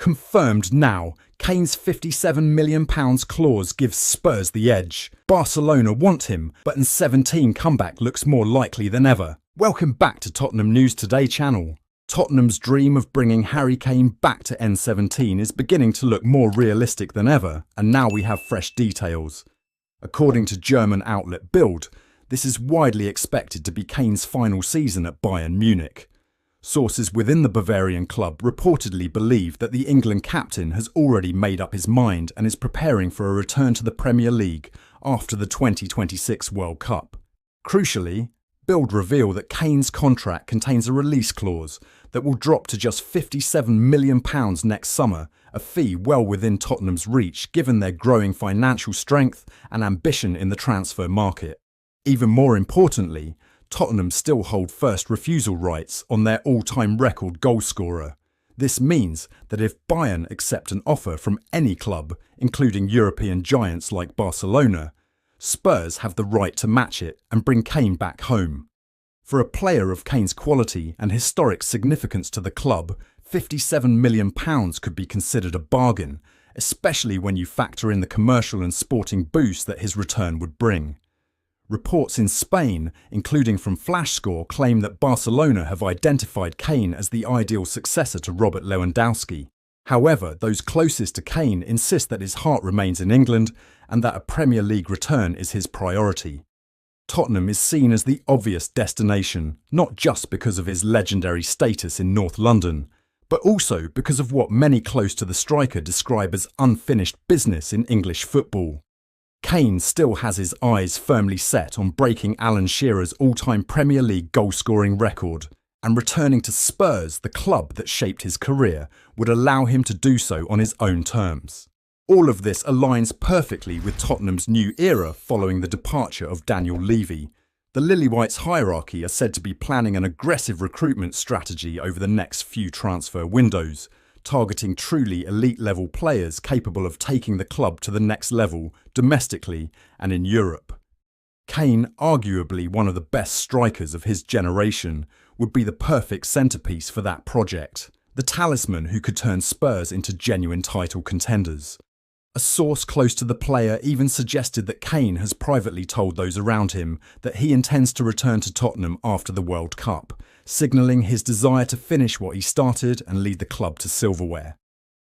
Confirmed now, Kane's £57 million clause gives Spurs the edge. Barcelona want him, but N17 comeback looks more likely than ever. Welcome back to Tottenham News Today channel. Tottenham's dream of bringing Harry Kane back to N17 is beginning to look more realistic than ever, and now we have fresh details. According to German outlet BILD, this is widely expected to be Kane's final season at Bayern Munich. Sources within the Bavarian club reportedly believe that the England captain has already made up his mind and is preparing for a return to the Premier League after the 2026 World Cup. Crucially, BILD reveal that Kane's contract contains a release clause that will drop to just £57 million next summer, a fee well within Tottenham's reach given their growing financial strength and ambition in the transfer market. Even more importantly, Tottenham still hold first refusal rights on their all-time record goalscorer. This means that if Bayern accept an offer from any club, including European giants like Barcelona, Spurs have the right to match it and bring Kane back home. For a player of Kane's quality and historic significance to the club, £57 million could be considered a bargain, especially when you factor in the commercial and sporting boost that his return would bring. Reports in Spain, including from FlashScore, claim that Barcelona have identified Kane as the ideal successor to Robert Lewandowski. However, those closest to Kane insist that his heart remains in England and that a Premier League return is his priority. Tottenham is seen as the obvious destination, not just because of his legendary status in North London, but also because of what many close to the striker describe as unfinished business in English football. Kane still has his eyes firmly set on breaking Alan Shearer's all-time Premier League goal-scoring record, and returning to Spurs, the club that shaped his career, would allow him to do so on his own terms. All of this aligns perfectly with Tottenham's new era following the departure of Daniel Levy. The Lily-Whites hierarchy are said to be planning an aggressive recruitment strategy over the next few transfer windows, targeting truly elite-level players capable of taking the club to the next level domestically and in Europe. Kane, arguably one of the best strikers of his generation, would be the perfect centrepiece for that project, the talisman who could turn Spurs into genuine title contenders. A source close to the player even suggested that Kane has privately told those around him that he intends to return to Tottenham after the World Cup, signalling his desire to finish what he started and lead the club to silverware.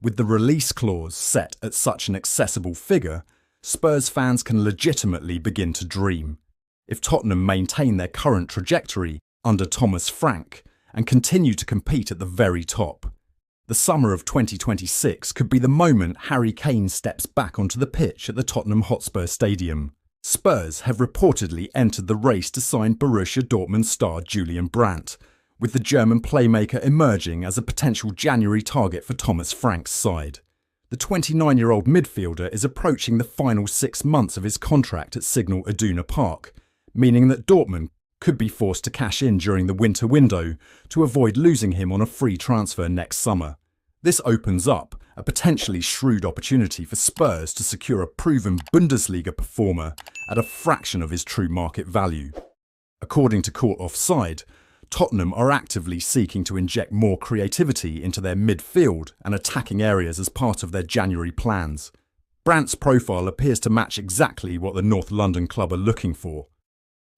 With the release clause set at such an accessible figure, Spurs fans can legitimately begin to dream. If Tottenham maintain their current trajectory under Thomas Frank and continue to compete at the very top, the summer of 2026 could be the moment Harry Kane steps back onto the pitch at the Tottenham Hotspur Stadium. Spurs have reportedly entered the race to sign Borussia Dortmund star Julian Brandt, with the German playmaker emerging as a potential January target for Thomas Frank's side. The 29-year-old midfielder is approaching the final 6 months of his contract at Signal Iduna Park, meaning that Dortmund could be forced to cash in during the winter window to avoid losing him on a free transfer next summer. This opens up a potentially shrewd opportunity for Spurs to secure a proven Bundesliga performer at a fraction of his true market value. According to CaughtOffside, Tottenham are actively seeking to inject more creativity into their midfield and attacking areas as part of their January plans. Brandt's profile appears to match exactly what the North London club are looking for.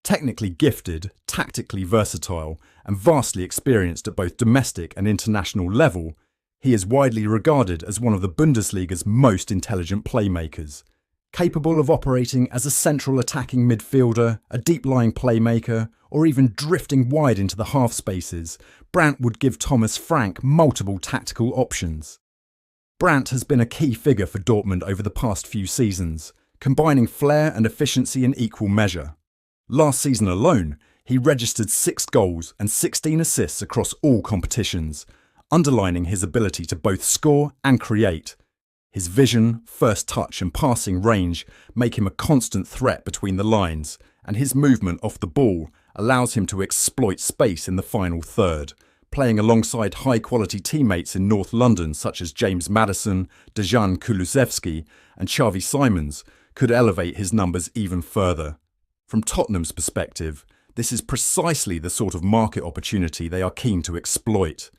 Technically gifted, tactically versatile, and vastly experienced at both domestic and international level, he is widely regarded as one of the Bundesliga's most intelligent playmakers. Capable of operating as a central attacking midfielder, a deep-lying playmaker, or even drifting wide into the half spaces, Brandt would give Thomas Frank multiple tactical options. Brandt has been a key figure for Dortmund over the past few seasons, combining flair and efficiency in equal measure. Last season alone, he registered 6 goals and 16 assists across all competitions, underlining his ability to both score and create. His vision, first touch and passing range make him a constant threat between the lines, and his movement off the ball allows him to exploit space in the final third, playing alongside high-quality teammates in North London such as James Maddison, Dejan Kulusevski and Xavi Simons could elevate his numbers even further. From Tottenham's perspective, this is precisely the sort of market opportunity they are keen to exploit.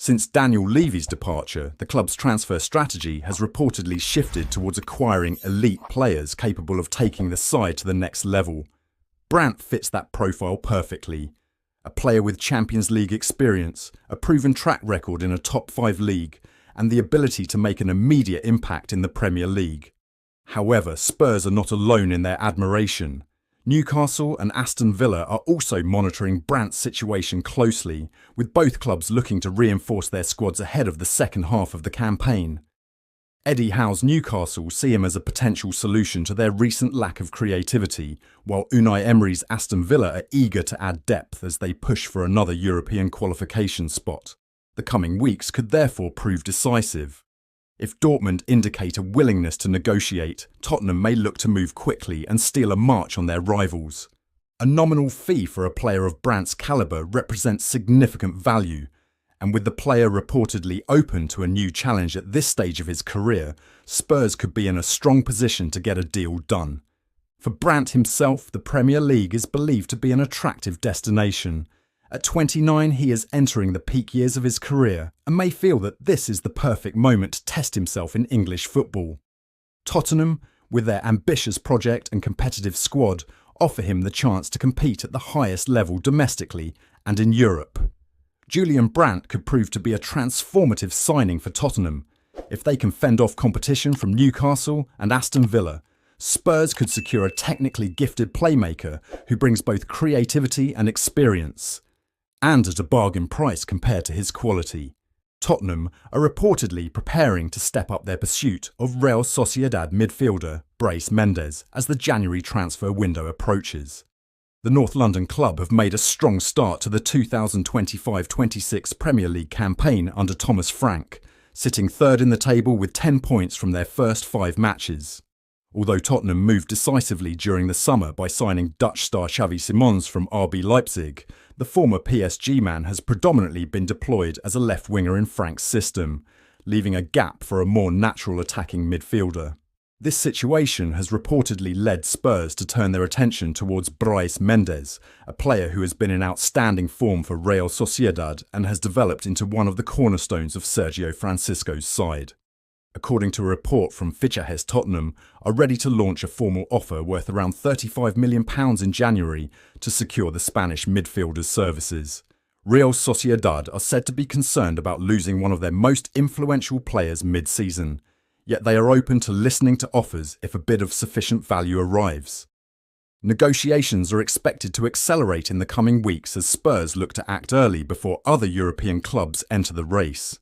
Since Daniel Levy's departure, the club's transfer strategy has reportedly shifted towards acquiring elite players capable of taking the side to the next level. Brandt fits that profile perfectly. A player with Champions League experience, a proven track record in a top 5 league, and the ability to make an immediate impact in the Premier League. However, Spurs are not alone in their admiration. Newcastle and Aston Villa are also monitoring Brandt's situation closely, with both clubs looking to reinforce their squads ahead of the second half of the campaign. Eddie Howe's Newcastle see him as a potential solution to their recent lack of creativity, while Unai Emery's Aston Villa are eager to add depth as they push for another European qualification spot. The coming weeks could therefore prove decisive. If Dortmund indicate a willingness to negotiate, Tottenham may look to move quickly and steal a march on their rivals. A nominal fee for a player of Brandt's calibre represents significant value, and with the player reportedly open to a new challenge at this stage of his career, Spurs could be in a strong position to get a deal done. For Brandt himself, the Premier League is believed to be an attractive destination. At 29, he is entering the peak years of his career and may feel that this is the perfect moment to test himself in English football. Tottenham, with their ambitious project and competitive squad, offer him the chance to compete at the highest level domestically and in Europe. Julian Brandt could prove to be a transformative signing for Tottenham. If they can fend off competition from Newcastle and Aston Villa, Spurs could secure a technically gifted playmaker who brings both creativity and experience, and at a bargain price compared to his quality. Tottenham are reportedly preparing to step up their pursuit of Real Sociedad midfielder Brais Mendes as the January transfer window approaches. The North London club have made a strong start to the 2025-26 Premier League campaign under Thomas Frank, sitting third in the table with 10 points from their first 5 matches. Although Tottenham moved decisively during the summer by signing Dutch star Xavi Simons from RB Leipzig, the former PSG man has predominantly been deployed as a left winger in Frank's system, leaving a gap for a more natural attacking midfielder. This situation has reportedly led Spurs to turn their attention towards Brais Mendes, a player who has been in outstanding form for Real Sociedad and has developed into one of the cornerstones of Sergio Francisco's side. According to a report from Fichajes Tottenham, are ready to launch a formal offer worth around £35 million in January to secure the Spanish midfielder's services. Real Sociedad are said to be concerned about losing one of their most influential players mid-season, yet they are open to listening to offers if a bid of sufficient value arrives. Negotiations are expected to accelerate in the coming weeks as Spurs look to act early before other European clubs enter the race.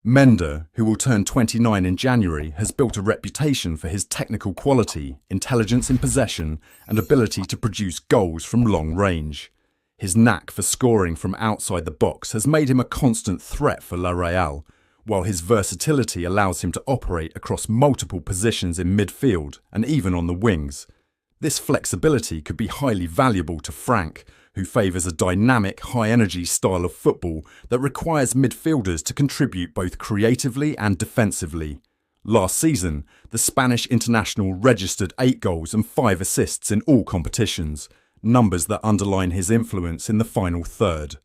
Mendes, who will turn 29 in January, has built a reputation for his technical quality, intelligence in possession, and ability to produce goals from long range. His knack for scoring from outside the box has made him a constant threat for La Real, while his versatility allows him to operate across multiple positions in midfield and even on the wings. This flexibility could be highly valuable to Frank, who favours a dynamic, high-energy style of football that requires midfielders to contribute both creatively and defensively. Last season, the Spanish international registered 8 goals and 5 assists in all competitions, numbers that underline his influence in the final third.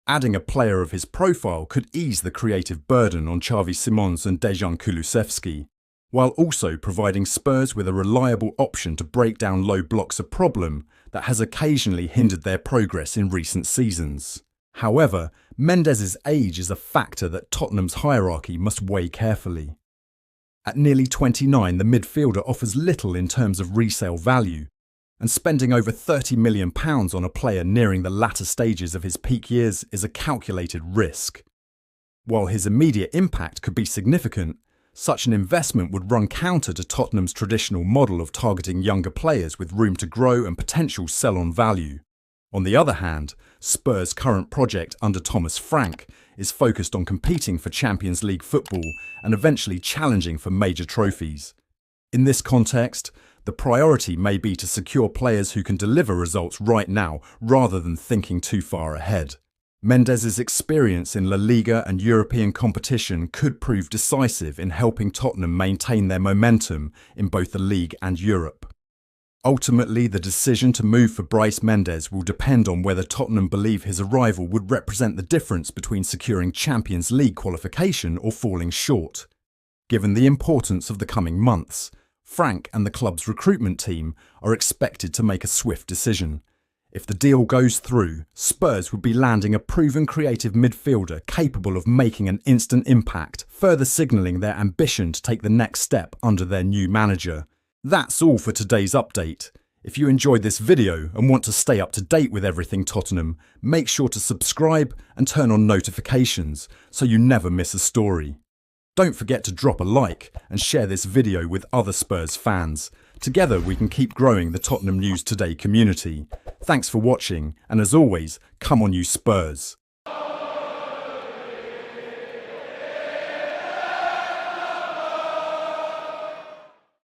Adding a player of his profile could ease the creative burden on Xavi Simons and Dejan Kulusevski, while also providing Spurs with a reliable option to break down low blocks, a problem that has occasionally hindered their progress in recent seasons. However, Mendes' age is a factor that Tottenham's hierarchy must weigh carefully. At nearly 29, the midfielder offers little in terms of resale value, and spending over £30 million on a player nearing the latter stages of his peak years is a calculated risk. While his immediate impact could be significant, such an investment would run counter to Tottenham's traditional model of targeting younger players with room to grow and potential sell-on value. On the other hand, Spurs' current project under Thomas Frank is focused on competing for Champions League football and eventually challenging for major trophies. In this context, the priority may be to secure players who can deliver results right now rather than thinking too far ahead. Mendes' experience in La Liga and European competition could prove decisive in helping Tottenham maintain their momentum in both the league and Europe. Ultimately, the decision to move for Bryce Mendes will depend on whether Tottenham believe his arrival would represent the difference between securing Champions League qualification or falling short. Given the importance of the coming months, Frank and the club's recruitment team are expected to make a swift decision. If the deal goes through, Spurs would be landing a proven creative midfielder capable of making an instant impact, further signalling their ambition to take the next step under their new manager. That's all for today's update. If you enjoyed this video and want to stay up to date with everything Tottenham, make sure to subscribe and turn on notifications so you never miss a story. Don't forget to drop a like and share this video with other Spurs fans. Together we can keep growing the Tottenham News Today community. Thanks for watching, and as always, come on you Spurs.